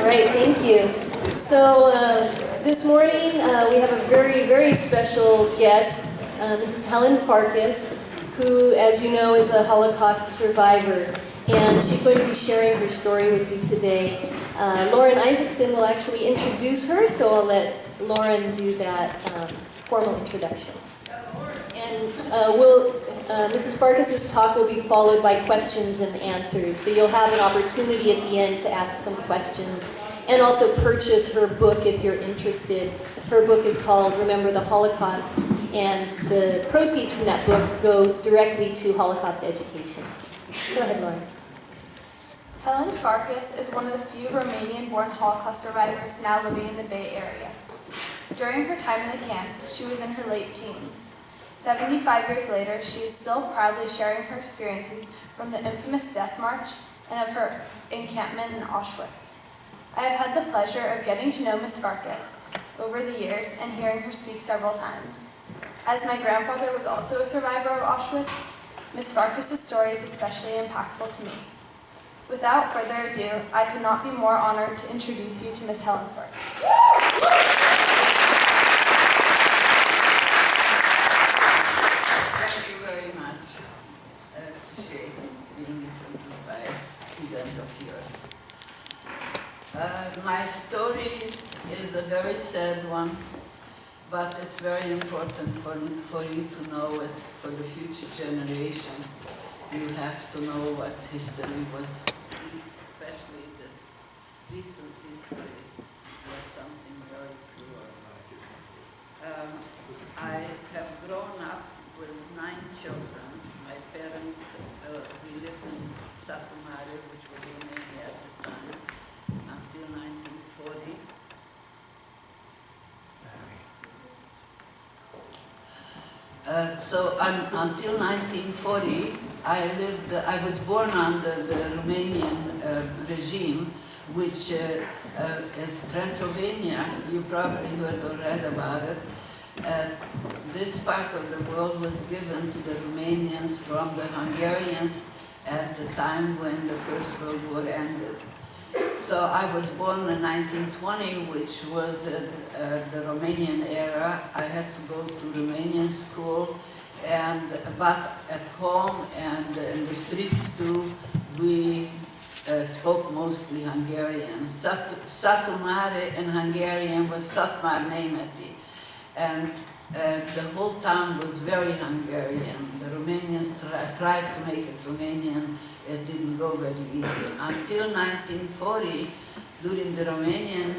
All right, thank you. So this morning we have a very, very special guest. This is Helen Farkas, who, as you know, is a Holocaust survivor. And she's going to be sharing her story with you today. Lauren Isaacson will actually introduce her, so I'll let Lauren do that formal introduction. And Mrs. Farkas' talk will be followed by questions and answers. So you'll have an opportunity at the end to ask some questions and also purchase her book if you're interested. Her book is called Remember the Holocaust, and the proceeds from that book go directly to Holocaust education. Go ahead, Lauren. Helen Farkas is one of the few Romanian-born Holocaust survivors now living in the Bay Area. During her time in the camps, she was in her late teens. 75 years later, she is still proudly sharing her experiences from the infamous Death March and of her encampment in Auschwitz. I have had the pleasure of getting to know Ms. Farkas over the years and hearing her speak several times. As my grandfather was also a survivor of Auschwitz, Ms. Farkas' story is especially impactful to me. Without further ado, I could not be more honored to introduce you to Ms. Helen Farkas. Thank you very much. I appreciate being introduced by a student of yours. My story is a very sad one, but it's very important for you to know it for the future generation. You have to know what history was, especially this recent history was something very cruel. I have grown up with 9 children. My parents, we lived in Satu Mare, which was Romania at the time, until 1940. Until 1940, I was born under the Romanian regime, which is Transylvania. You probably heard or read about it. This part of the world was given to the Romanians from the Hungarians at the time when the First World War ended. So I was born in 1920, which was the Romanian era. I had to go to Romanian school, but at home and in the streets too, we spoke mostly Hungarian. Satu Mare in Hungarian was Szatmár Németi, and the whole town was very Hungarian. The Romanians tried to make it Romanian. It didn't go very easy. Until 1940, during the Romanian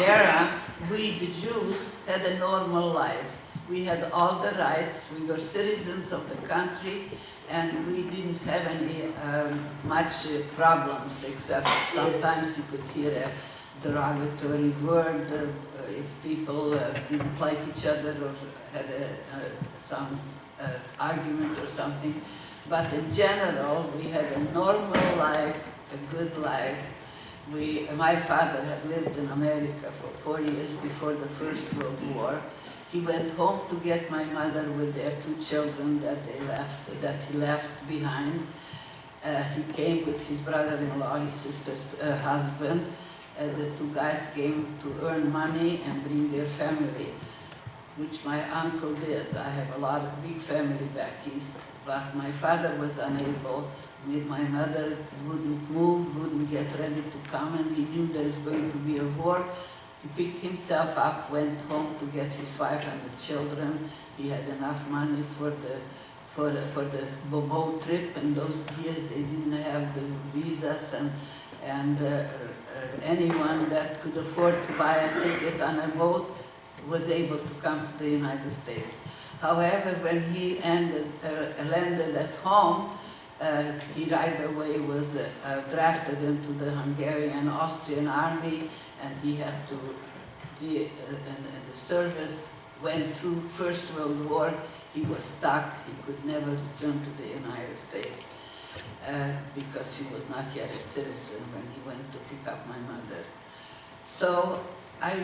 era, we, the Jews, had a normal life. We had all the rights, we were citizens of the country, and we didn't have any much problems, except sometimes you could hear a derogatory word if people didn't like each other or had some argument or something. But in general, we had a normal life, a good life. My father had lived in America for 4 years before the First World War. He went home to get my mother with their 2 children that he left behind. He came with his brother-in-law, his sister's husband. The 2 guys came to earn money and bring their family, which my uncle did. I have a big family back east, but my father was unable. My mother wouldn't move, wouldn't get ready to come, and he knew there was going to be a war. He picked himself up, went home to get his wife and the children. He had enough money for the boat trip. In those years, they didn't have the visas, and anyone that could afford to buy a ticket on a boat was able to come to the United States. However, when he landed at home, he right away was drafted into the Hungarian-Austrian army, and he had to be in the service. Went through First World War. He was stuck. He could never return to the United States because he was not yet a citizen when he went to pick up my mother. So I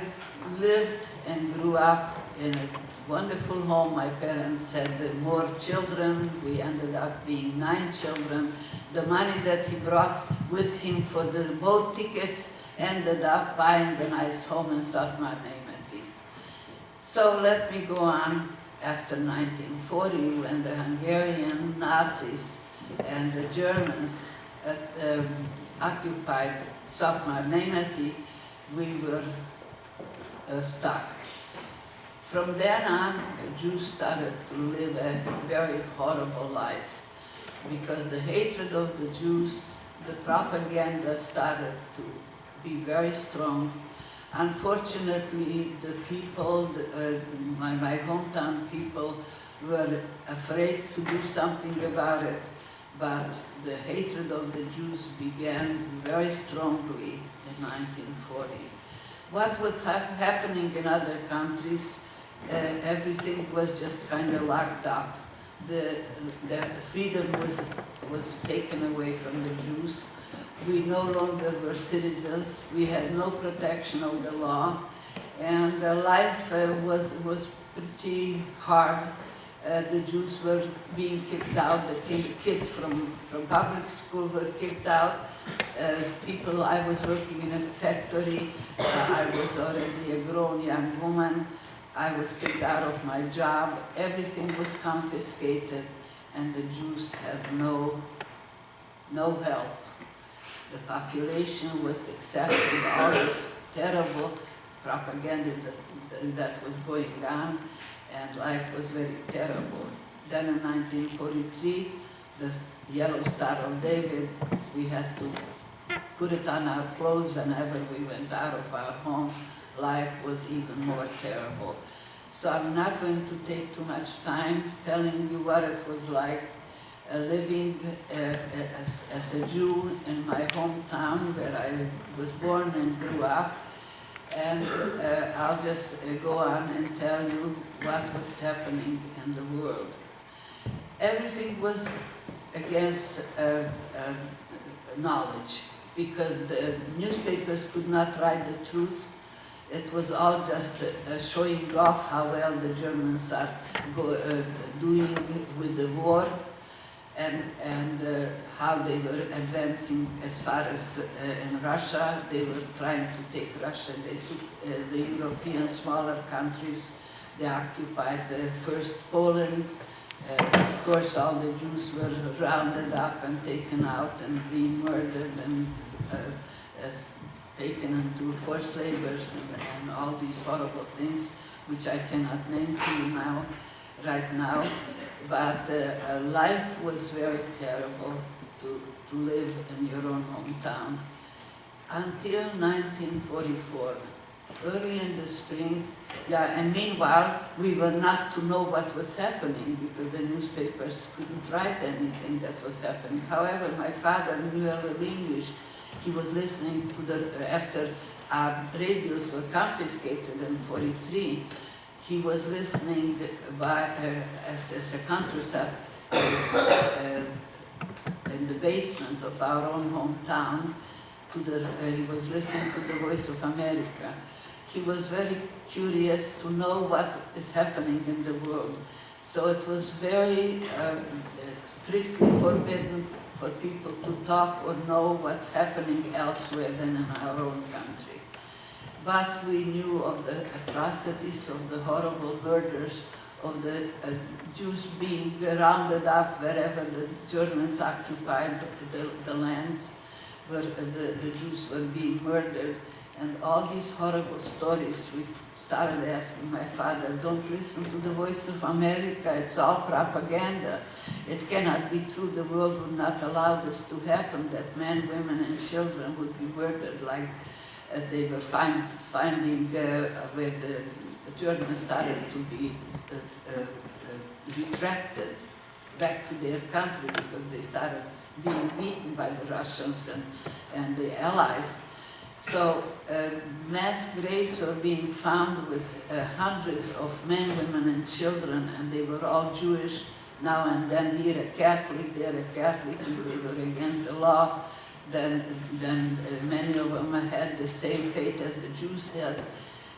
lived and grew up in a wonderful home. My parents had more children. We ended up being 9 children. The money that he brought with him for the boat tickets ended up buying a nice home in Satmar Nemeti. So let me go on. After 1940, when the Hungarian Nazis and the Germans occupied Satmar Nemeti, we were stuck. From then on, the Jews started to live a very horrible life because the hatred of the Jews, the propaganda started to be very strong. Unfortunately, the people, my hometown people, were afraid to do something about it, but the hatred of the Jews began very strongly in 1940. What was happening in other countries, everything was just kind of locked up. The freedom was taken away from the Jews. We no longer were citizens. We had no protection of the law, and life was pretty hard. The Jews were being kicked out. The kids from public school were kicked out. I was working in a factory. I was already a grown young woman. I was kicked out of my job. Everything was confiscated, and the Jews had no help. The population was accepting all this terrible propaganda that was going on, and life was very terrible. Then in 1943, the Yellow Star of David, we had to put it on our clothes whenever we went out of our home. Life was even more terrible. So I'm not going to take too much time telling you what it was like living as a Jew in my hometown where I was born and grew up. And I'll just go on and tell you what was happening in the world. Everything was against knowledge because the newspapers could not write the truth. It was all just showing off how well the Germans are doing with the war, and how they were advancing as far as in Russia. They were trying to take Russia. They took the European smaller countries. They occupied first Poland. Of course, all the Jews were rounded up and taken out and being murdered and taken into forced labors and all these horrible things, which I cannot name to you now, right now. But life was very terrible to live in your own hometown. Until 1944, early in the spring, and meanwhile, we were not to know what was happening because the newspapers couldn't write anything that was happening. However, my father knew a little English. He was listening to after our radios were confiscated in 1943, he was listening as a contracept in the basement of our own hometown. He was listening to the Voice of America. He was very curious to know what is happening in the world. So it was very strictly forbidden for people to talk or know what's happening elsewhere than in our own country. But we knew of the atrocities, of the horrible murders, of the Jews being rounded up wherever the Germans occupied the lands, where the Jews were being murdered. And all these horrible stories, we started asking my father, don't listen to the Voice of America, it's all propaganda. It cannot be true, the world would not allow this to happen, that men, women, and children would be murdered like they were finding where the Germans started to be retracted back to their country because they started being beaten by the Russians and the Allies. So mass graves were being found with hundreds of men, women, and children, and they were all Jewish. Now and then here a Catholic, there a Catholic, and they were against the law. Then many of them had the same fate as the Jews had.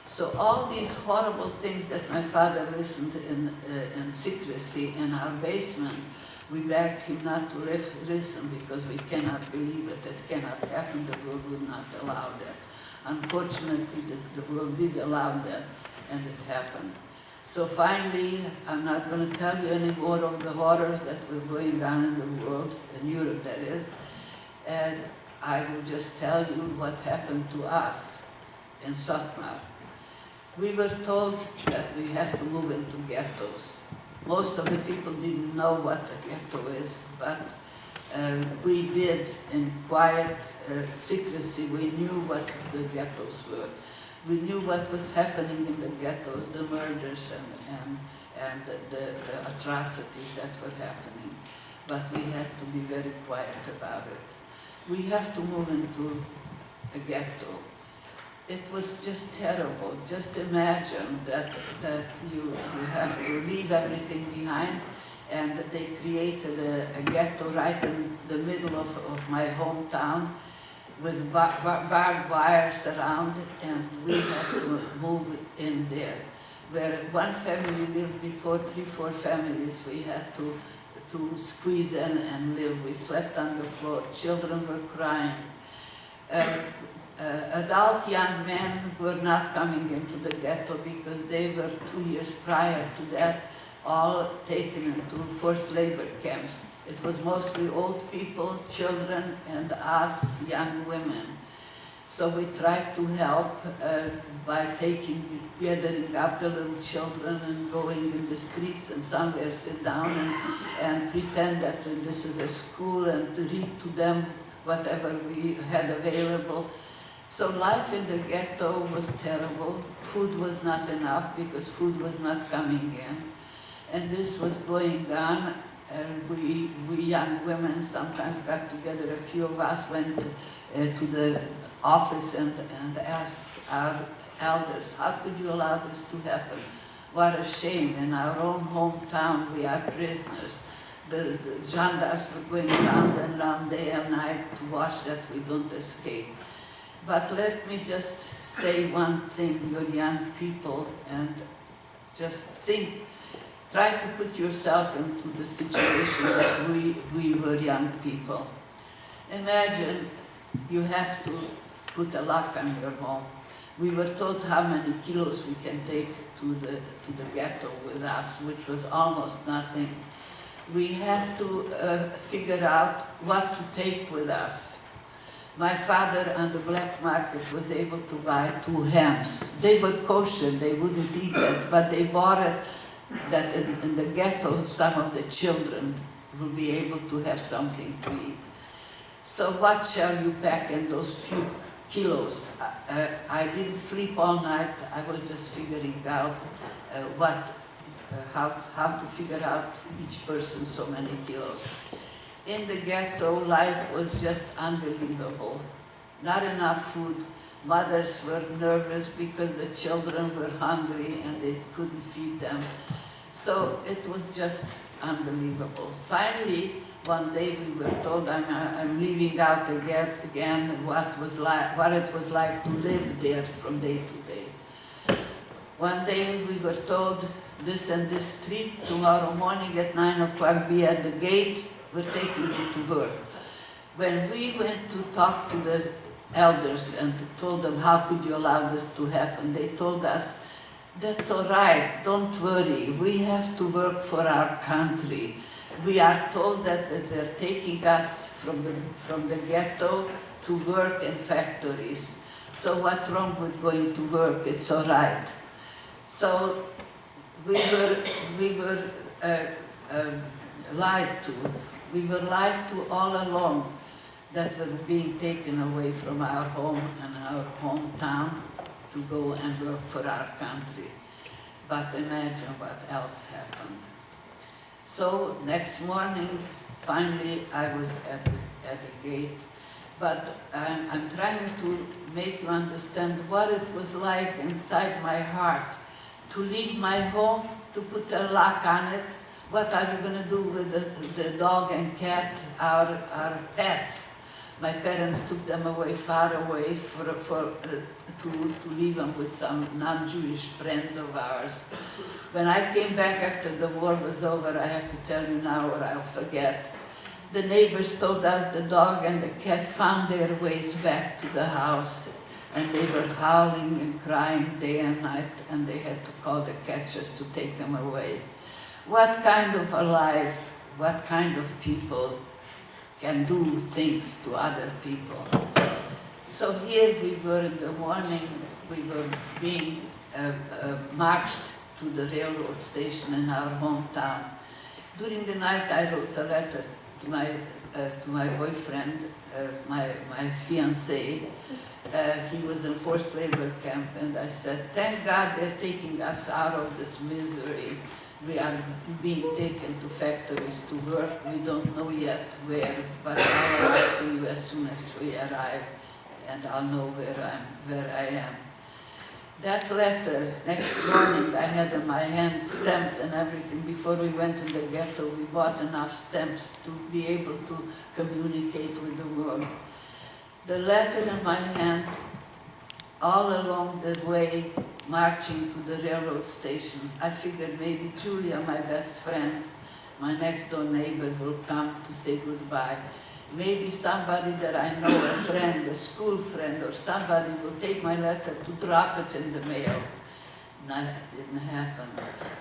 So all these horrible things that my father listened in secrecy in our basement, we begged him not to listen because we cannot believe it. It cannot happen. The world would not allow that. Unfortunately, the world did allow that, and it happened. So finally, I'm not going to tell you any more of the horrors that were going on in the world, in Europe that is, and I will just tell you what happened to us in Satmar. We were told that we have to move into ghettos. Most of the people didn't know what a ghetto is, but we did in quiet secrecy. We knew what the ghettos were. We knew what was happening in the ghettos, the murders and the atrocities that were happening. But we had to be very quiet about it. We have to move into a ghetto. It was just terrible. Just imagine that you have to leave everything behind, and that they created a ghetto right in the middle of my hometown with barbed wires around, and we had to move in there. Where one family lived before 3-4 families, we had to squeeze in and live. We slept on the floor. Children were crying. Adult young men were not coming into the ghetto because they were 2 years prior to that all taken into forced labor camps. It was mostly old people, children, and us, young women. So we tried to help by gathering up the little children and going in the streets and somewhere sit down and pretend that this is a school and read to them whatever we had available. So life in the ghetto was terrible. Food was not enough because food was not coming in. And this was going on. We young women sometimes got together, a few of us went to the office and asked our elders, how could you allow this to happen? What a shame. In our own hometown we are prisoners. The gendarmes were going round and round day and night to watch that we don't escape. But let me just say one thing, you're young people, and just think, try to put yourself into the situation that we were young people. Imagine you have to put a lock on your home. We were told how many kilos we can take to the ghetto with us, which was almost nothing. We had to figure out what to take with us. My father on the black market was able to buy 2 hams. They were kosher, they wouldn't eat that, but they bought it that in the ghetto some of the children will be able to have something to eat. So what shall you pack in those few kilos? I didn't sleep all night. I was just figuring out how to figure out for each person so many kilos. In the ghetto, life was just unbelievable. Not enough food. Mothers were nervous because the children were hungry and they couldn't feed them. So it was just unbelievable. Finally, one day we were told, I'm leaving out again what it was like to live there from day to day. One day we were told, this and this street, tomorrow morning at 9 o'clock be at the gate, we're taking you to work. When we went to talk to the elders and told them, how could you allow this to happen? They told us, that's all right, don't worry, we have to work for our country. We are told that they're taking us from the ghetto to work in factories. So what's wrong with going to work? It's all right. So we were lied to. We were lied to all along that we're being taken away from our home and our hometown to go and work for our country. But imagine what else happened. So next morning, finally, I was at the gate. But I'm trying to make you understand what it was like inside my heart to leave my home, to put a lock on it. What are you going to do with the dog and cat, our pets? My parents took them away, far away, to leave them with some non-Jewish friends of ours. When I came back after the war was over, I have to tell you now or I'll forget, the neighbors told us the dog and the cat found their ways back to the house, and they were howling and crying day and night, and they had to call the catchers to take them away. What kind of a life, what kind of people can do things to other people? So here we were in the morning, we were being marched to the railroad station in our hometown. During the night I wrote a letter to my boyfriend, my fiancé. He was in forced labor camp, and I said, thank God they're taking us out of this misery. We are being taken to factories to work. We don't know yet where, but I'll write to you as soon as we arrive, and I'll know where I am. That letter, next morning, I had in my hand stamped and everything. Before we went in the ghetto, we bought enough stamps to be able to communicate with the world. The letter in my hand, all along the way, marching to the railroad station, I figured maybe Julia, my best friend, my next door neighbor, will come to say goodbye. Maybe somebody that I know, a friend, a school friend, or somebody will take my letter to drop it in the mail. No, it didn't happen.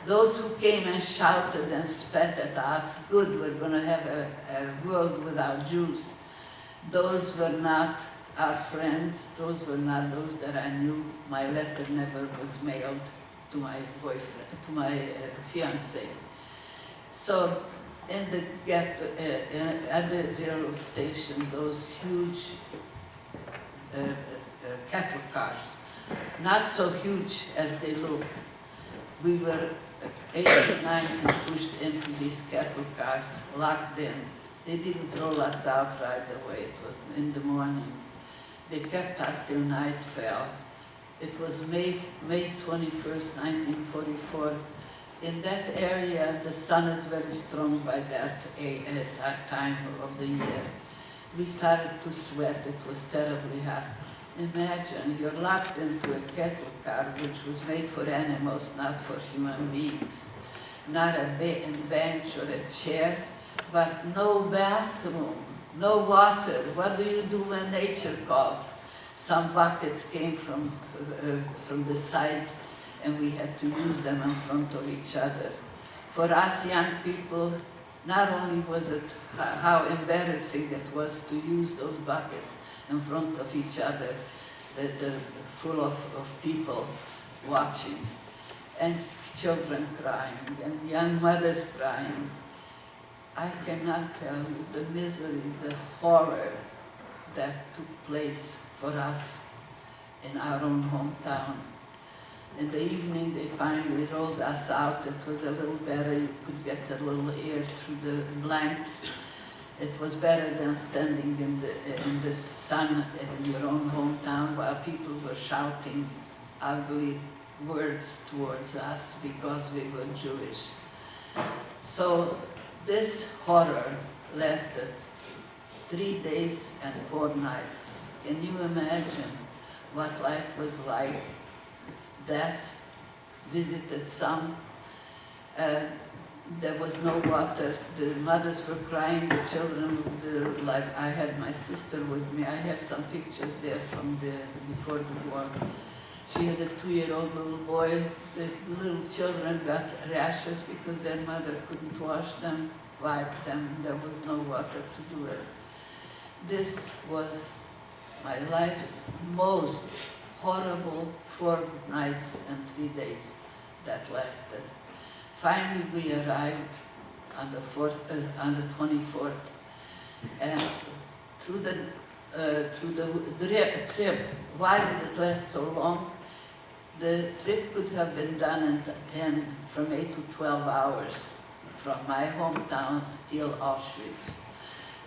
Those who came and shouted and spat at us, good, we're going to have a world without Jews. Those were not our friends, those were not those that I knew. My letter never was mailed to my boyfriend, to my fiancé. So in the ghetto, at the railroad station, those huge cattle cars, not so huge as they looked. We were 8 or 9 pushed into these cattle cars, locked in. They didn't roll us out right away. It was in the morning. They kept us till night fell. It was May 21st, 1944. In that area, the sun is very strong by that time of the year. We started to sweat. It was terribly hot. Imagine you're locked into a cattle car, which was made for animals, not for human beings. Not a bench or a chair, but no bathroom, no water. What do you do when nature calls? Some buckets came from the sides, and we had to use them in front of each other. For us young people, not only was it how embarrassing it was to use those buckets in front of each other, full of people watching, and children crying, and young mothers crying. I cannot tell you the misery, the horror that took place for us in our own hometown. In the evening, they finally rolled us out. It was a little better. You could get a little air through the blanks. It was better than standing in the sun in your own hometown while people were shouting ugly words towards us because we were Jewish. So this horror lasted 3 days and 4 nights. Can you imagine what life was like? Death visited some. There was no water. The mothers were crying, the children, like I had my sister with me. I have some pictures there from before the war. She had a 2-year-old little boy. The little children got rashes because their mother couldn't wash them, wipe them. There was no water to do it. This was my life's most horrible 4 nights and 3 days that lasted. Finally, we arrived on the 24th, and through the trip. Why did it last so long? The trip could have been done in from 8 to 12 hours from my hometown till Auschwitz.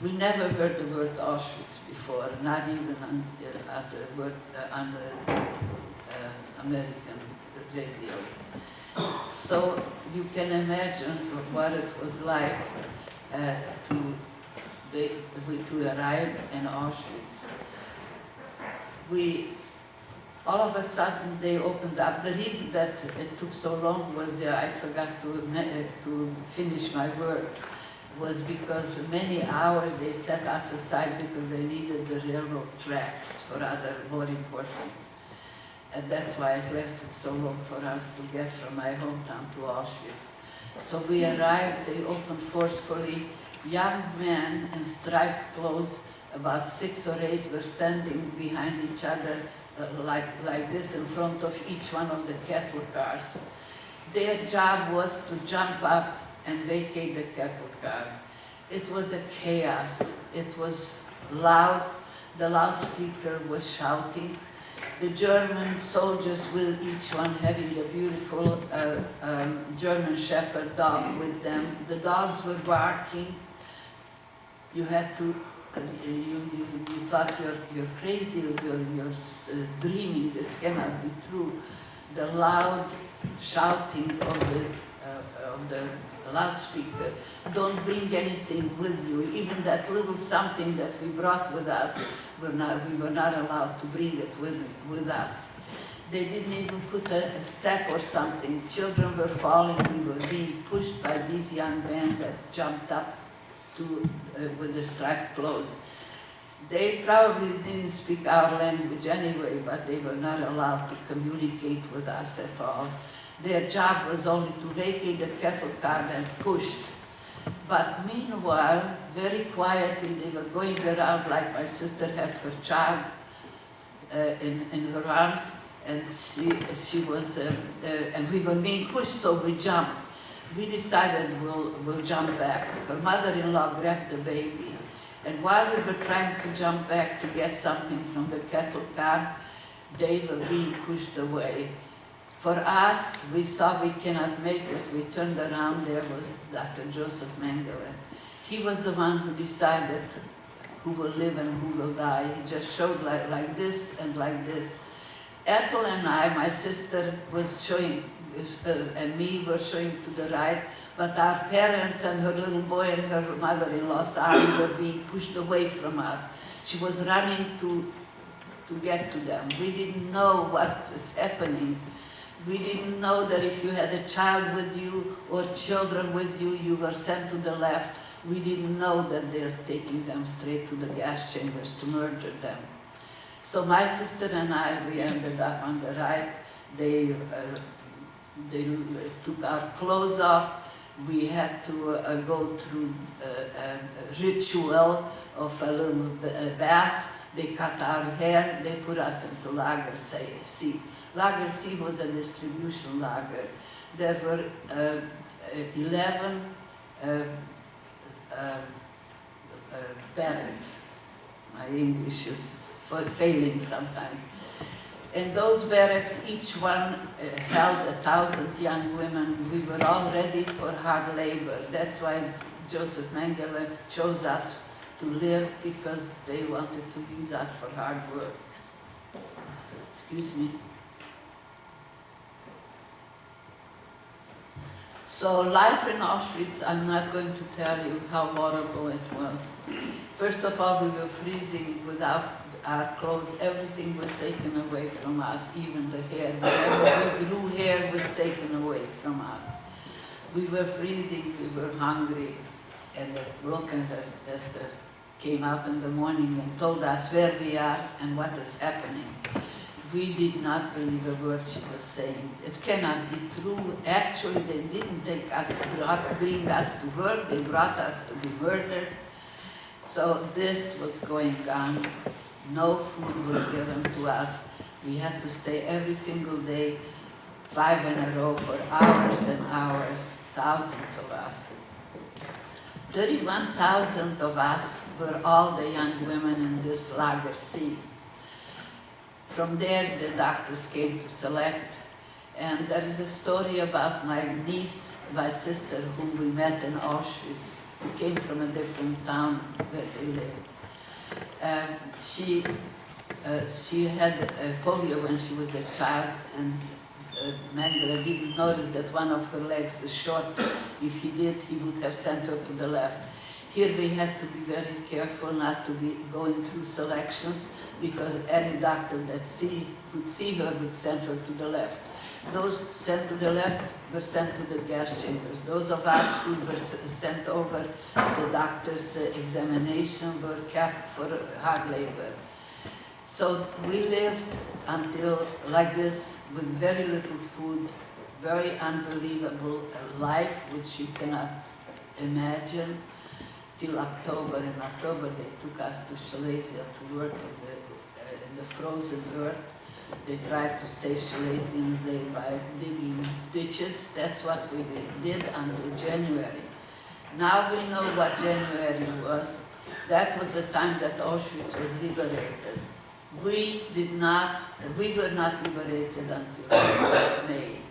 We never heard the word Auschwitz before, not even on the American radio. So you can imagine what it was like to arrive in Auschwitz. All of a sudden they opened up. The reason that it took so long was I forgot to finish my work, was because many hours they set us aside because they needed the railroad tracks for other more important. And that's why it lasted so long for us to get from my hometown to Auschwitz. So we arrived, they opened forcefully. Young men in striped clothes, about 6 or 8, were standing behind each other like this in front of each one of the cattle cars. Their job was to jump up and vacate the cattle car. It was a chaos. It was loud. The loudspeaker was shouting. The German soldiers, with each one having a beautiful German Shepherd dog with them. The dogs were barking. You had to, you thought you're crazy, you're dreaming, this cannot be true. The loud shouting of the loudspeaker, don't bring anything with you. Even that little something that we brought with us, we were not allowed to bring it with us. They didn't even put a step or something. Children were falling, we were being pushed by these young men that jumped up with the striped clothes. They probably didn't speak our language anyway, but they were not allowed to communicate with us at all. Their job was only to vacate the cattle car and pushed. But meanwhile, very quietly, they were going around like my sister had her child in her arms, and she was, and we were being pushed, so we jumped. We decided we'll jump back. Her mother-in-law grabbed the baby, and while we were trying to jump back to get something from the cattle car, they were being pushed away. For us, we saw we cannot make it. We turned around, there was Dr. Josef Mengele. He was the one who decided who will live and who will die. He just showed like this and like this. Ethel and I, my sister, was showing, and me were showing to the right, but our parents and her little boy and her mother-in-law's arms were being pushed away from us. She was running to get to them. We didn't know what is happening. We didn't know that if you had a child with you or children with you, you were sent to the left. We didn't know that they're taking them straight to the gas chambers to murder them. So my sister and I, we ended up on the right. They took our clothes off. We had to go through a ritual of a little bath. They cut our hair. They put us into Lager C. Lager C was a distribution lager. There were 11 barracks. My English is failing sometimes. In those barracks, each one held 1,000 young women. We were all ready for hard labor. That's why Josef Mengele chose us to live, because they wanted to use us for hard work. Excuse me. So life in Auschwitz, I'm not going to tell you how horrible it was. First of all, we were freezing without our clothes. Everything was taken away from us, even the hair. Wherever we grew hair was taken away from us. We were freezing, we were hungry, and the broken tester came out in the morning and told us where we are and what is happening. We did not believe a word she was saying. It cannot be true. Actually, they didn't bring us to work. They brought us to be murdered. So this was going on. No food was given to us. We had to stay every single day, 5 in a row for hours and hours, thousands of us. 31,000 of us were all the young women in this Lager C. From there, the doctors came to select, and there is a story about my niece, my sister, whom we met in Auschwitz, who came from a different town where they lived. She had polio when she was a child, and Mengele didn't notice that one of her legs is shorter. If he did, he would have sent her to the left. Here we had to be very careful not to be going through selections, because any doctor that would see her would send her to the left. Those sent to the left were sent to the gas chambers. Those of us who were sent over the doctor's examination were kept for hard labor. So we lived until like this with very little food, very unbelievable life which you cannot imagine, till October. In October they took us to Silesia to work in the frozen earth. They tried to save Silesians by digging ditches. That's what we did until January. Now we know what January was. That was the time that Auschwitz was liberated. We were not liberated until 5th of May,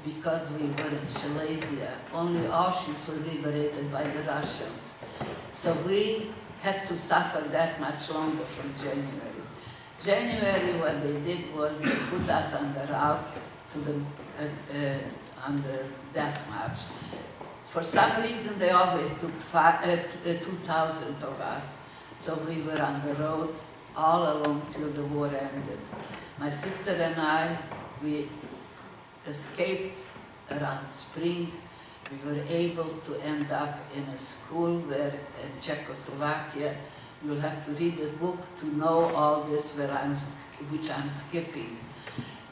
because we were in Silesia. Only Auschwitz was liberated by the Russians. So we had to suffer that much longer from January. January, what they did was they put us on the route to on the death march. For some reason, they always took 2,000 of us. So we were on the road all along till the war ended. My sister and I, we escaped around spring. We were able to end up in a school where in Czechoslovakia. You'll have to read the book to know all this which I'm skipping.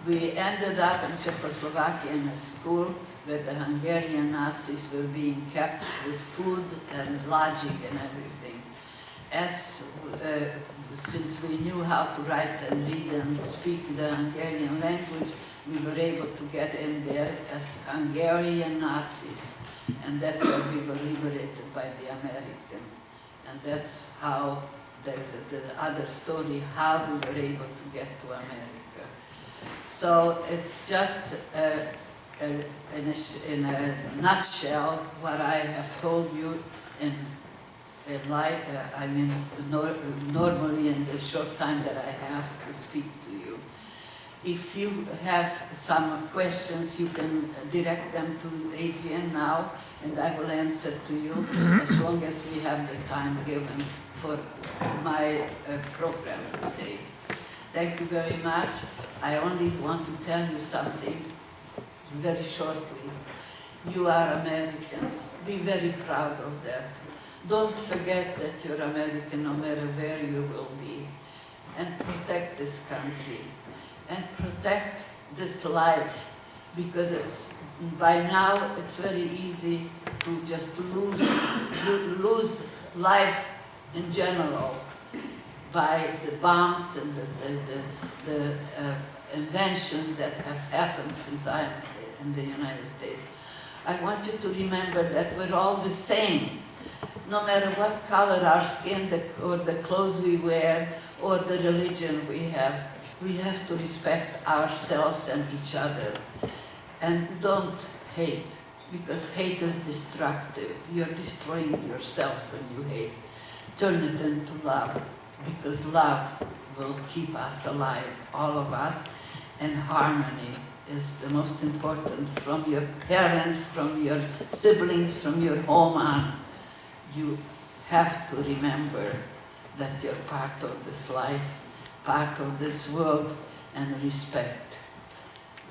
We ended up in Czechoslovakia in a school where the Hungarian Nazis were being kept with food and lodging and everything. Since we knew how to write and read and speak the Hungarian language, we were able to get in there as Hungarian Nazis. And that's where we were liberated by the American. And that's how, there's the other story, how we were able to get to America. So it's just in a nutshell what I have told you normally in the short time that I have to speak to you. If you have some questions, you can direct them to Adrian now, and I will answer to you as long as we have the time given for my program today. Thank you very much. I only want to tell you something very shortly. You are Americans. Be very proud of that. Don't forget that you're American no matter where you will be. And protect this country. And protect this life, because by now it's very easy to just lose life in general by the bombs and the inventions that have happened since I'm in the United States. I want you to remember that we're all the same. No matter what color our skin or the clothes we wear or the religion we have to respect ourselves and each other. And don't hate, because hate is destructive. You're destroying yourself when you hate. Turn it into love, because love will keep us alive, all of us, and harmony is the most important. From your parents, from your siblings, from your home on, you have to remember that you're part of this life, part of this world, and respect.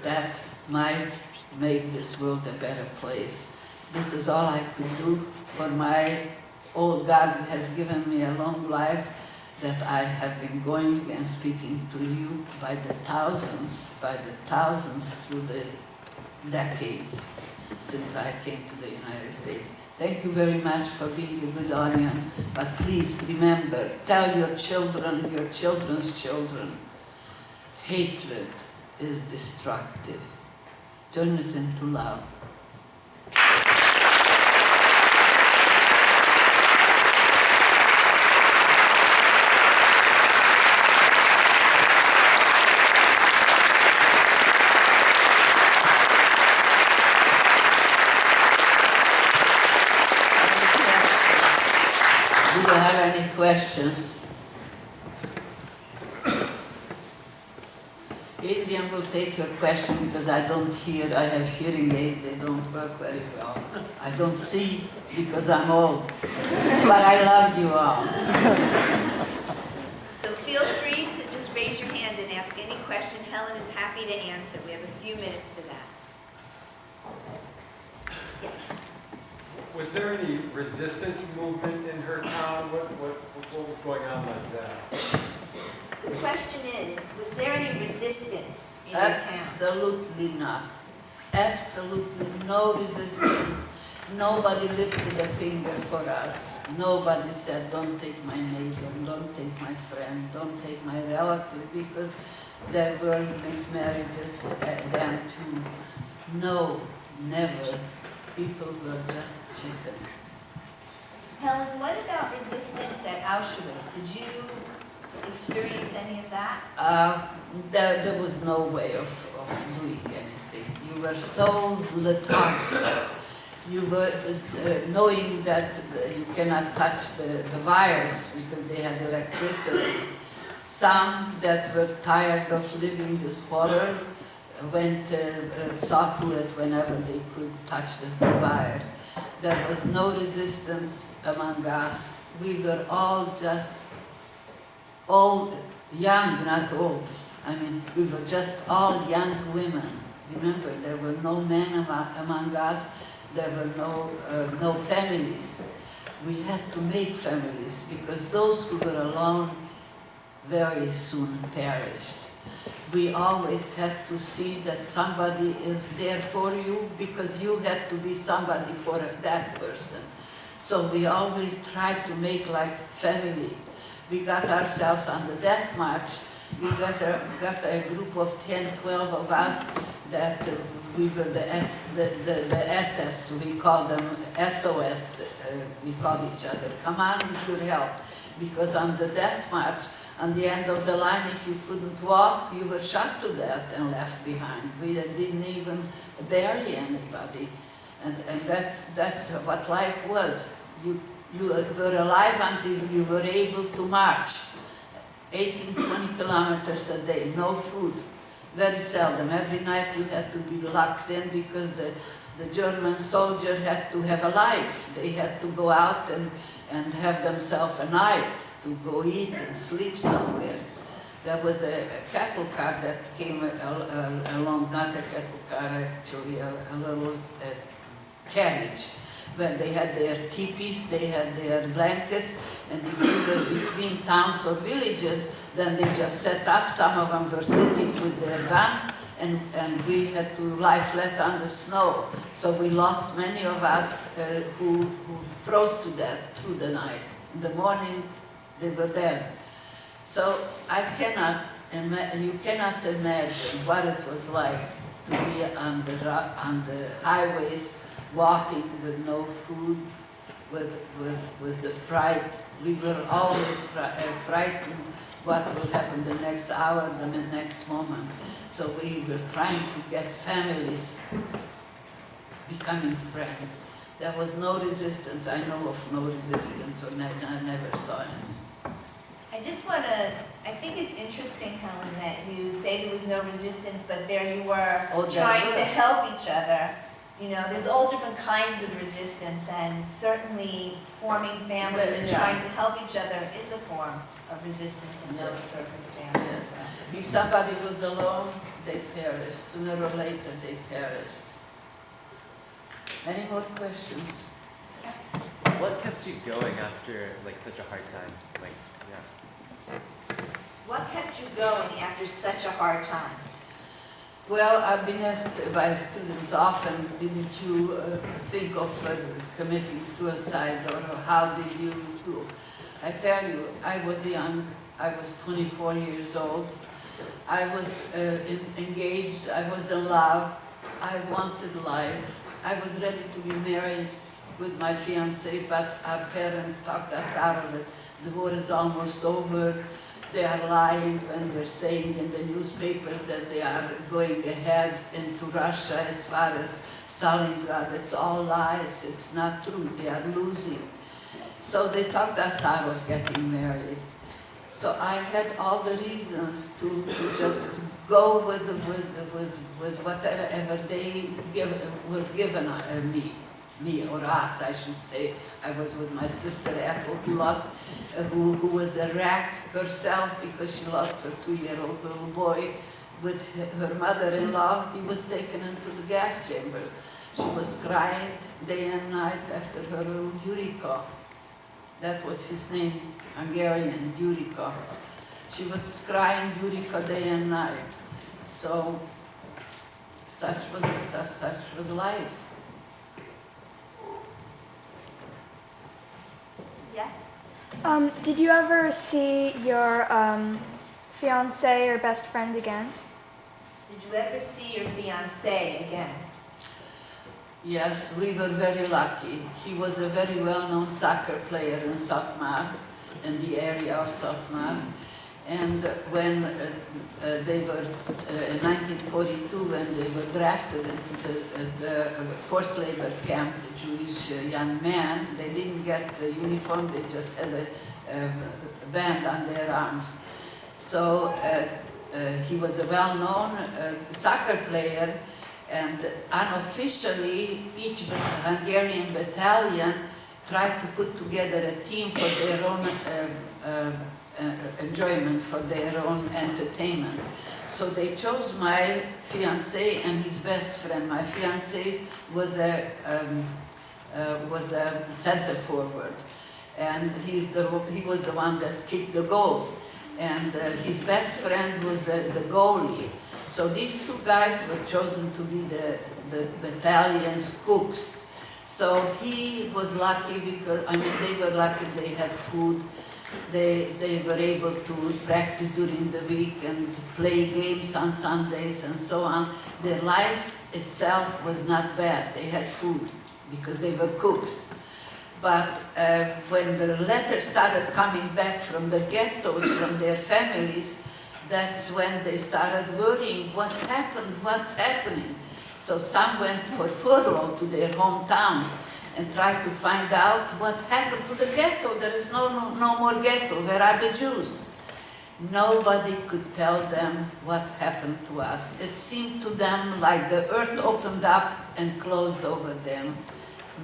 That might make this world a better place. This is all I could do for God has given me a long life, that I have been going and speaking to you by the thousands through the decades since I came to the United States. Thank you very much for being a good audience, but please remember, tell your children, your children's children, hatred is destructive. Turn it into love. Do you have any questions? Adrian will take your question because I don't hear. I have hearing aids. They don't work very well. I don't see because I'm old. But I love you all. So feel free to just raise your hand and ask any question. Helen is happy to answer. We have a few minutes for that. Yeah. Was there any resistance movement in her town? What was going on like that? The question is, was there any resistance in your town? Absolutely not. Absolutely no resistance. Nobody lifted a finger for us. Nobody said, don't take my neighbor, don't take my friend, don't take my relative, because there were mixed marriages then too. No, never. People were just chicken. Helen, what about resistance at Auschwitz? Did you experience any of that? There was no way of doing anything. You were so lethargic. You were knowing that you cannot touch the wires because they had electricity. Some that were tired of living this horror saw to it whenever they could touch the wire. There was no resistance among us. We were all just old, young, not old. I mean, we were just all young women. Remember, there were no men among us. There were no families. We had to make families because those who were alone very soon perished. We always had to see that somebody is there for you because you had to be somebody for that person. So we always tried to make like family. We got ourselves on the death march. We got a group of 10, 12 of us that we were the SS, we called them SOS, we called each other, come on with your help. Because on the death march, on the end of the line, if you couldn't walk, you were shot to death and left behind. We didn't even bury anybody. And that's what life was. You were alive until you were able to march. 18, 20 kilometers a day, no food. Very seldom. Every night you had to be locked in because the German soldier had to have a life. They had to go out and have themselves a night to go eat and sleep somewhere. There was a cattle car that came along, not a cattle car actually, a little carriage, where they had their teepees, they had their blankets, and if you were between towns or villages, then they just set up. Some of them were sitting with their guns, and we had to lie flat on the snow. So we lost many of us who froze to death through the night. In the morning, they were dead. So you cannot imagine what it was like to be on the highways, walking with no food, with the fright. We were always frightened what will happen the next hour, the next moment. So we were trying to get families, becoming friends. There was no resistance. I know of no resistance, or I never saw any. I think it's interesting, Helen, that you say there was no resistance, but there you were trying to help each other. You know, there's all different kinds of resistance, and certainly forming families and trying to help each other is a form of resistance in those circumstances. Yes. If somebody was alone, they perished. Sooner or later, they perished. Any more questions? What kept you going after such a hard time? What kept you going after such a hard time? Well, I've been asked by students often, didn't you think of committing suicide, or how did you do? I tell you, I was young. I was 24 years old. I was engaged. I was in love. I wanted life. I was ready to be married with my fiancé, but our parents talked us out of it. The war is almost over. They are lying when they're saying in the newspapers that they are going ahead into Russia as far as Stalingrad. It's all lies. It's not true. They are losing. So they talked us out of getting married. So I had all the reasons to just go with whatever was given me or us, I should say. I was with my sister Ethel, who was a wreck herself because she lost her 2-year-old little boy. With her mother-in-law, he was taken into the gas chambers. She was crying day and night after her little Yuriko. That was his name, Hungarian, Yuriko. She was crying Yuriko day and night. So such was life. Yes? Did you ever see your fiance or best friend again? Did you ever see your fiancé again? Yes, we were very lucky. He was a very well-known soccer player in Satmar, in the area of Satmar. And when they were, in 1942, when they were drafted into the forced labor camp, the Jewish young men, they didn't get the uniform, they just had a band on their arms. So he was a well-known soccer player, and unofficially each Hungarian battalion tried to put together a team for their own enjoyment, for their own entertainment. So they chose my fiancé and his best friend. My fiancé was a center forward, and he was the one that kicked the goals. And his best friend was the goalie. So these two guys were chosen to be the battalion's cooks. So he was lucky because, they were lucky they had food. They were able to practice during the week and play games on Sundays and so on. Their life itself was not bad. They had food because they were cooks. But when the letters started coming back from the ghettos, from their families, that's when they started worrying, what happened, what's happening? So some went for furlough to their hometowns and tried to find out what happened to the ghetto. There is no more ghetto. Where are the Jews? Nobody could tell them what happened to us. It seemed to them like the earth opened up and closed over them.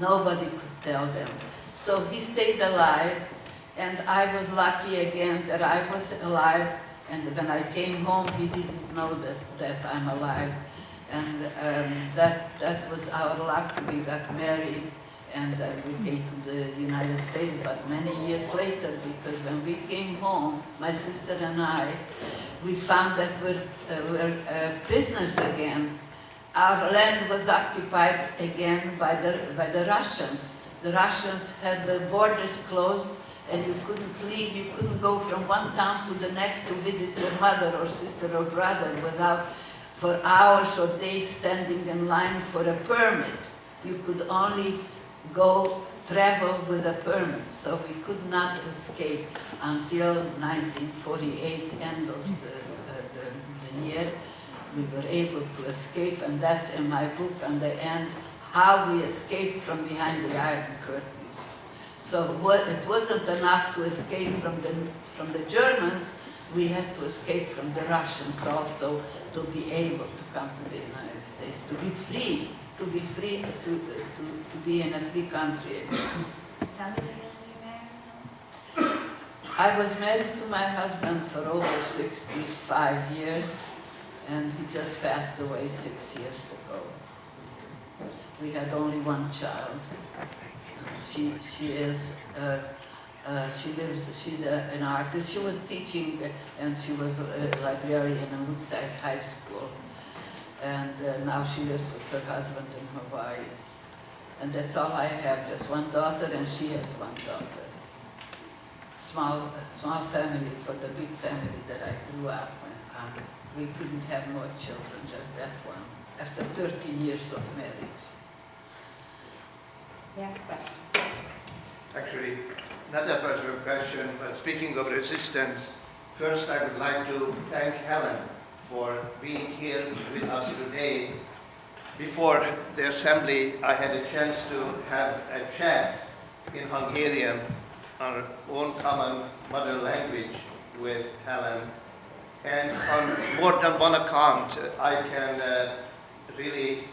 Nobody could tell them. So he stayed alive, and I was lucky again that I was alive, and when I came home, he didn't know that I'm alive. And that was our luck. We got married, and we came to the United States, but many years later, because when we came home, my sister and I, we found that we're prisoners again. Our land was occupied again by the Russians. The Russians had the borders closed, and you couldn't leave. You couldn't go from one town to the next to visit your mother or sister or brother without, for hours or days, standing in line for a permit. You could only travel with a permit, so we could not escape until 1948, end of the year. We were able to escape, and that's in my book on the end, how we escaped from behind the Iron Curtains. So it wasn't enough to escape from the Germans, we had to escape from the Russians also to be able to come to the United States, to be free, to be in a free country again. How many years were you married? I was married to my husband for over 65 years, and he just passed away 6 years ago. We had only one child. She's an artist. She was teaching, and she was a librarian in Woodside High School. And now she lives with her husband in Hawaii. And that's all I have, just one daughter, and she has one daughter. Small family for the big family that I grew up on. We couldn't have more children, just that one, after 13 years of marriage. Yes, question. Actually, not that much of a question, but speaking of resistance, first I would like to thank Helen for being here with us today. Before the assembly, I had a chance to have a chat in Hungarian, our own common mother language, with Helen. And on more than one account, I can really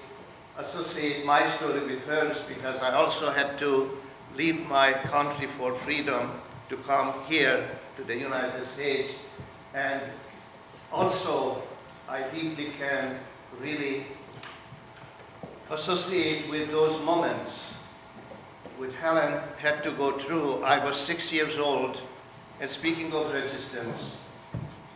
associate my story with hers, because I also had to leave my country for freedom to come here to the United States. And also, I deeply can really associate with those moments which Helen had to go through. I was 6 years old, and speaking of resistance,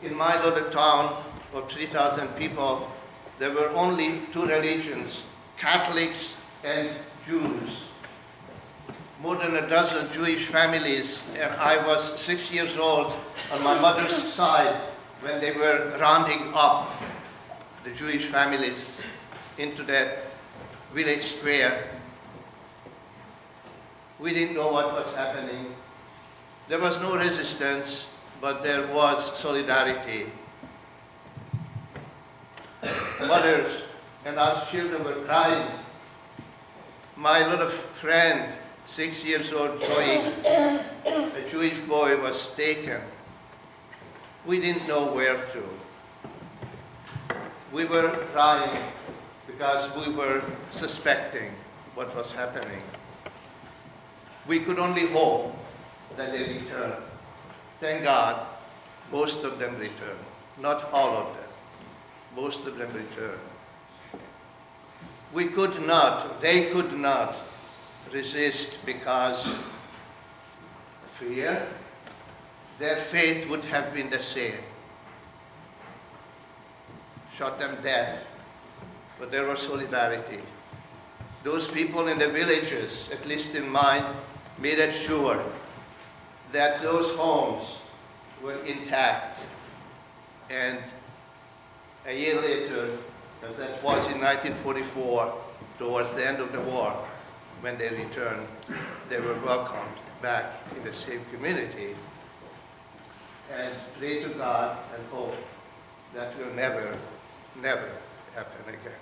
in my little town of 3,000 people, there were only two religions, Catholics and Jews. More than a dozen Jewish families, and I was 6 years old on my mother's side when they were rounding up the Jewish families into that village square. We didn't know what was happening. There was no resistance, but there was solidarity. Mothers and us children were crying. My little friend, 6 years old Joey, a Jewish boy, was taken. We didn't know where to. We were crying because we were suspecting what was happening. We could only hope that they returned. Thank God, most of them returned. Not all of them. Most of them returned. They could not resist because fear. Their faith would have been the same. Shot them dead. But there was solidarity. Those people in the villages, at least in mine, made it sure that those homes were intact. And a year later, because that was in 1944, towards the end of the war, when they returned, they were welcomed back in the same community. And pray to God and hope that will never, never happen again.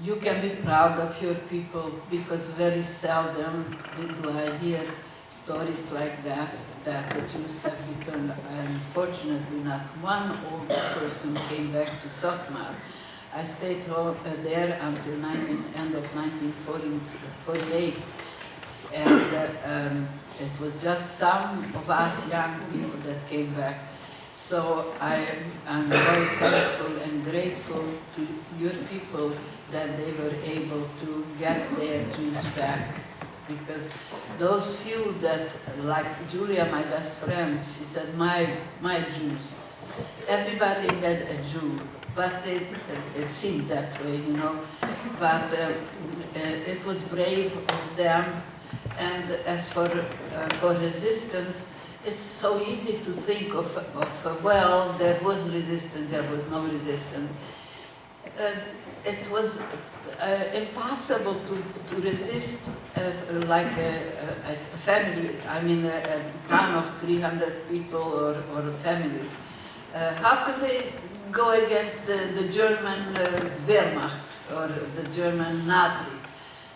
You can be proud of your people, because very seldom do I hear stories like that the Jews have returned. Unfortunately, not one old person came back to Sokmar. I stayed there until end of 1948, and it was just some of us young people that came back. So I'm very thankful and grateful to your people that they were able to get their Jews back. Because those few that, like Julia, my best friend, she said, my Jews. Everybody had a Jew, but it seemed that way, you know. But it was brave of them. And as for resistance, it's so easy to think of well, there was resistance, there was no resistance. It was impossible to resist like a family, I mean a town of 300 people or families. How could they go against the German Wehrmacht or the German Nazi?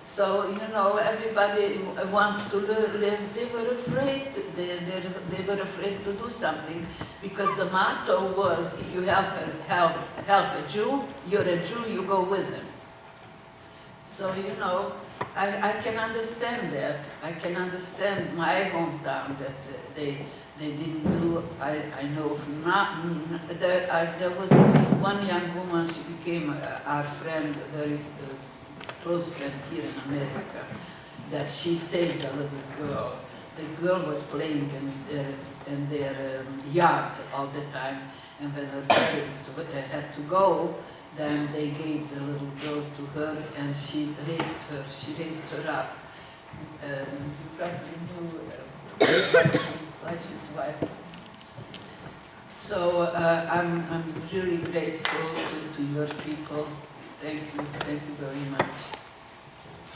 So, you know, everybody wants to live. They were afraid. They were afraid to do something, because the motto was, if you help a Jew, you're a Jew, you go with him. So, you know, I can understand that. I can understand my hometown that they didn't do. I know of not. There was one young woman. She became our friend, very close friend here in America. That she saved a little girl. The girl was playing in their yard all the time, and when her parents had to go, then they gave the little girl to her, and she raised her. She raised her up. You probably knew Leitch's wife. So I'm really grateful to your people. Thank you very much.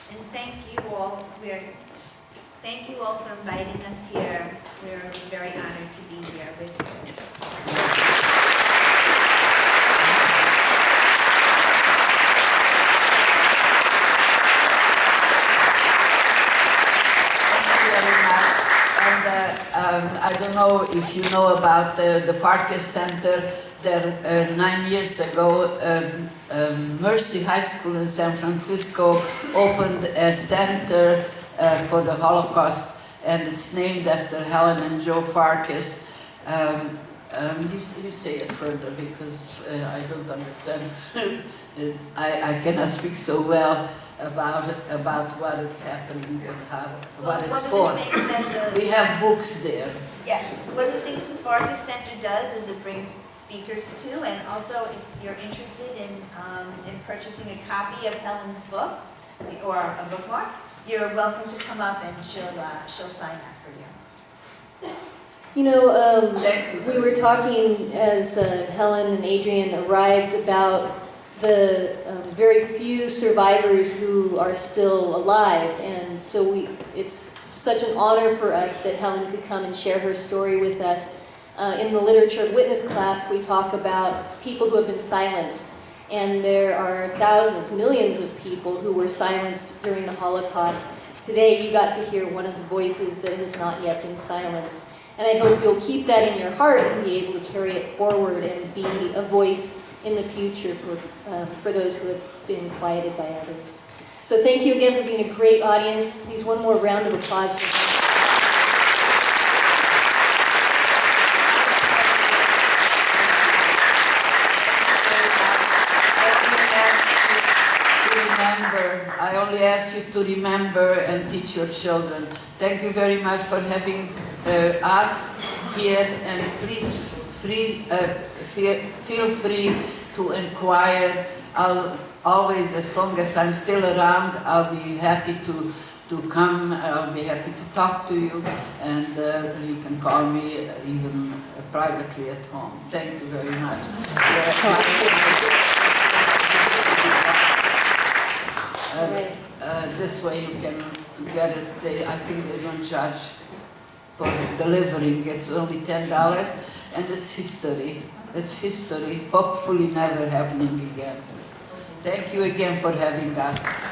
And thank you all. Thank you all for inviting us here. We're very honored to be here with you. I don't know if you know about the Farkas Center, there 9 years ago, Mercy High School in San Francisco opened a center for the Holocaust, and it's named after Helen and Joe Farkas. You say it further because I don't understand. I cannot speak so well about what is happening and what it's for. We have books there. Yes, one of the things the Farkas Center does is it brings speakers too, and also if you're interested in purchasing a copy of Helen's book or a bookmark, you're welcome to come up and she'll sign that for you. You know, we were talking as Helen and Adrian arrived about the very few survivors who are still alive, and so it's such an honor for us that Helen could come and share her story with us. In the Literature of Witness class, we talk about people who have been silenced, and there are thousands, millions of people who were silenced during the Holocaust. Today, you got to hear one of the voices that has not yet been silenced. And I hope you'll keep that in your heart and be able to carry it forward and be a voice in the future for those who have been quieted by others. So thank you again for being a great audience. Please, one more round of applause for them. I only ask you to remember and teach your children. Thank you very much for having us here, and please feel free to inquire. I'll always, as long as I'm still around, I'll be happy to come. I'll be happy to talk to you, and you can call me even privately at home. Thank you very much. This way you can get it. I think they don't charge for delivering. It's only $10, and it's history. It's history, hopefully never happening again. Thank you again for having us.